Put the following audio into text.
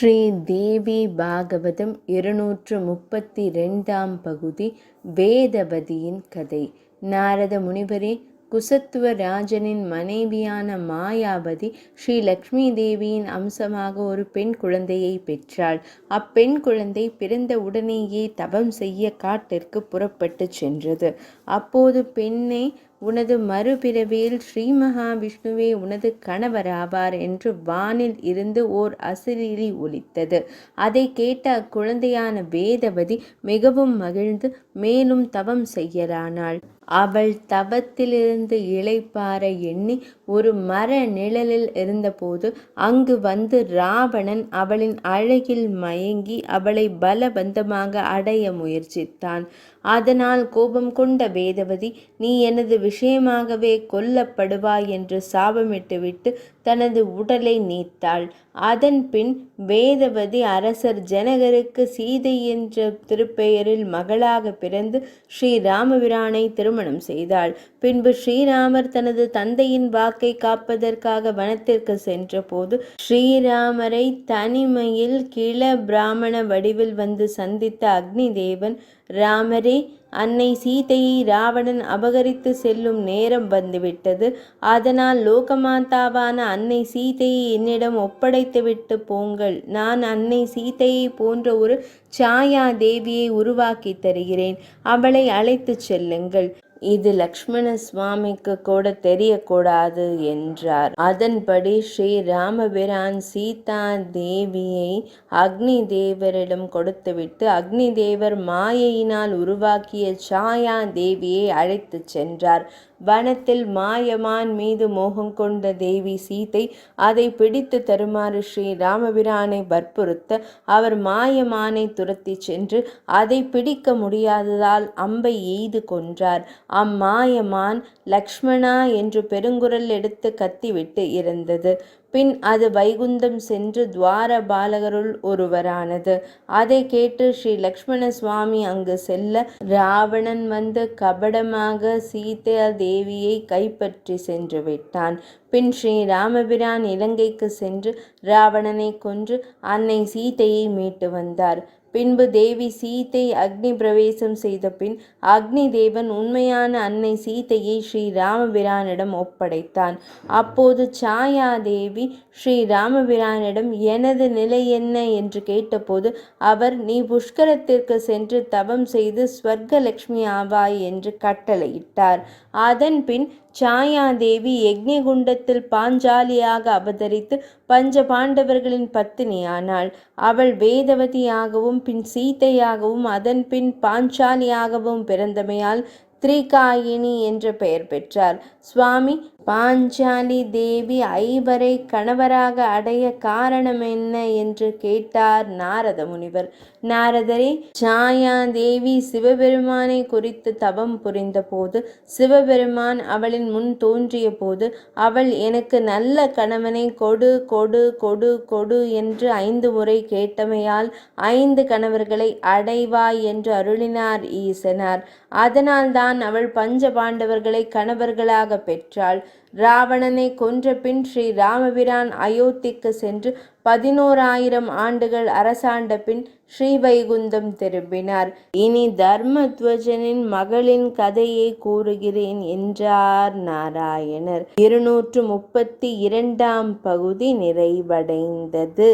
ஸ்ரீ தேவி பாகவதம் 232 பகுதி. வேதவதியின் கதை. நாரத முனிவரே, குசத்துவ ராஜனின் மனைவியான மாயாவதி ஸ்ரீ லக்ஷ்மி தேவியின் அம்சமாக ஒரு பெண் குழந்தையை பெற்றாள். அப்பெண் குழந்தை பிறந்த உடனேயே தவம் செய்ய காட்டிற்கு புறப்பட்டு சென்றது. அப்போது, பெண்ணே, உனது மறுபிறவியில் ஸ்ரீ மகாவிஷ்ணுவே உனது கணவராவார் என்று வானில் இருந்து ஓர் அசிரீரி ஒலித்தது. அதை கேட்ட அக்குழந்தையான வேதவதி மிகவும் மகிழ்ந்து மேலும் தவம் செய்யலானாள். அவள் தவத்திலிருந்து இளைப்பாற எண்ணி ஒரு மர நிழலில் இருந்தபோது அங்கு வந்து ராவணன் அவளின் அழகில் மயங்கி அவளை பலவந்தமாக அடைய முயற்சித்தான். அதனால் கோபம் கொண்ட வேதவதி, நீ எனது விஷயமாகவே கொல்லப்படுவாய் என்று சாபமிட்டுவிட்டு தனது உடலை நீத்தாள். அதன் பின் வேதவதி அரசர் ஜனகருக்கு சீதை என்ற திருப்பெயரில் மகளாக பிறந்து ஸ்ரீராமபிரானை திருமணம் செய்தாள். பின்பு ஸ்ரீராமர் தனது தந்தையின் வாக்கை காப்பதற்காக வனத்திற்கு சென்ற போது ஸ்ரீராமரை தனிமையில் கிள பிராமண வடிவில் வந்து சந்தித்த அக்னி தேவன், ராமரே, அன்னை சீதையை ராவணன் அபகரித்து செல்லும் நேரம் வந்துவிட்டது. அதனால் லோகமாதாவான அன்னை சீதையை என்னிடம் ஒப்படைத்துவிட்டு போங்கள். நான் அன்னை சீதையை போன்ற ஒரு சாயா தேவியை உருவாக்கி தருகிறேன். அவளை அழைத்து செல்லுங்கள். இது லக்ஷ்மண சுவாமிக்கு கூட தெரியக்கூடாது என்றார். அதன்படி ஸ்ரீராமபிரான் சீதா தேவியை அக்னி தேவரிடம் கொடுத்துவிட்டு அக்னி தேவர் மாயையினால் உருவாக்கிய சாயா தேவியை அழைத்து சென்றார். வனத்தில் மாயமான் மீது மோகம் கொண்ட தேவி சீதை அதை பிடித்து தருமாறு ஸ்ரீராமபிரானை வற்புறுத்த அவர் மாயமானை துரத்தி சென்று அதை பிடிக்க முடியாததால் அம்பை எய்து கொன்றார். அம்மாயமான் லக்ஷ்மணா என்று பெருங்குரல் எடுத்து கத்திவிட்டு இறந்தது. பின் அது வைகுந்தம் சென்று துவார பாலகருள் ஒருவரானது. அதை கேட்டு ஸ்ரீ லக்ஷ்மண சுவாமி அங்கு செல்ல ராவணன் வந்து கபடமாக சீதா தேவியை கைப்பற்றி சென்று விட்டான். பின் ஸ்ரீ ராமபிரான் இலங்கைக்கு சென்று ராவணனை கொன்று அன்னை சீதையை மீட்டு வந்தார். பின்பு தேவி சீதை அக்னி பிரவேசம் செய்த பின் அக்னி தேவன் உண்மையான அன்னை சீதையை ஸ்ரீ ராமபிரானிடம் ஒப்படைத்தான். அப்போது சாயா தேவி ஸ்ரீ ராமபிரானிடம் எனது நிலை என்ன என்று கேட்டபோது அவர், நீ புஷ்கரத்திற்கு சென்று தவம் செய்து ஸ்வர்கலட்சுமி ஆவாய் என்று கட்டளையிட்டார். அதன் பின் சாயாதேவி யக்ஞகுண்டத்தில் பாஞ்சாலியாக அவதரித்து பஞ்ச பாண்டவர்களின் பத்தினியானாள். அவள் வேதவதியாகவும் பின் சீதையாகவும் அதன் பின் பாஞ்சாலியாகவும் பிறந்தமையால் திரிகாயினி என்ற பெயர் பெற்றார். சுவாமி, பாஞ்சாலி தேவி ஐவரை கணவராக அடைய காரணம் என்ன என்று கேட்டார் நாரத முனிவர். நாரதரே, சாயா தேவி சிவபெருமானை குறித்து தவம் புரிந்த போது சிவபெருமான் அவளின் முன் தோன்றிய போது அவள், எனக்கு நல்ல கணவனை கொடு கொடு கொடு கொடு என்று 5 முறை கேட்டமையால் 5 கணவர்களை அடைவாய் என்று அருளினார் ஈசனார். அதனால்தான் அவள் பஞ்ச பாண்டவர்களை கணவர்களாக பெற்றாள். ராவணனை கொன்ற பின் ஸ்ரீ ராமபிரான் அயோத்திக்கு சென்று 11,000 ஆண்டுகள் அரசாண்ட பின் ஸ்ரீவைகுந்தம் திரும்பினார். இனி தர்மத்வஜனின் மகளின் கதையை கூறுகிறேன் என்றார் நாராயணர். 232 பகுதி நிறைவடைந்தது.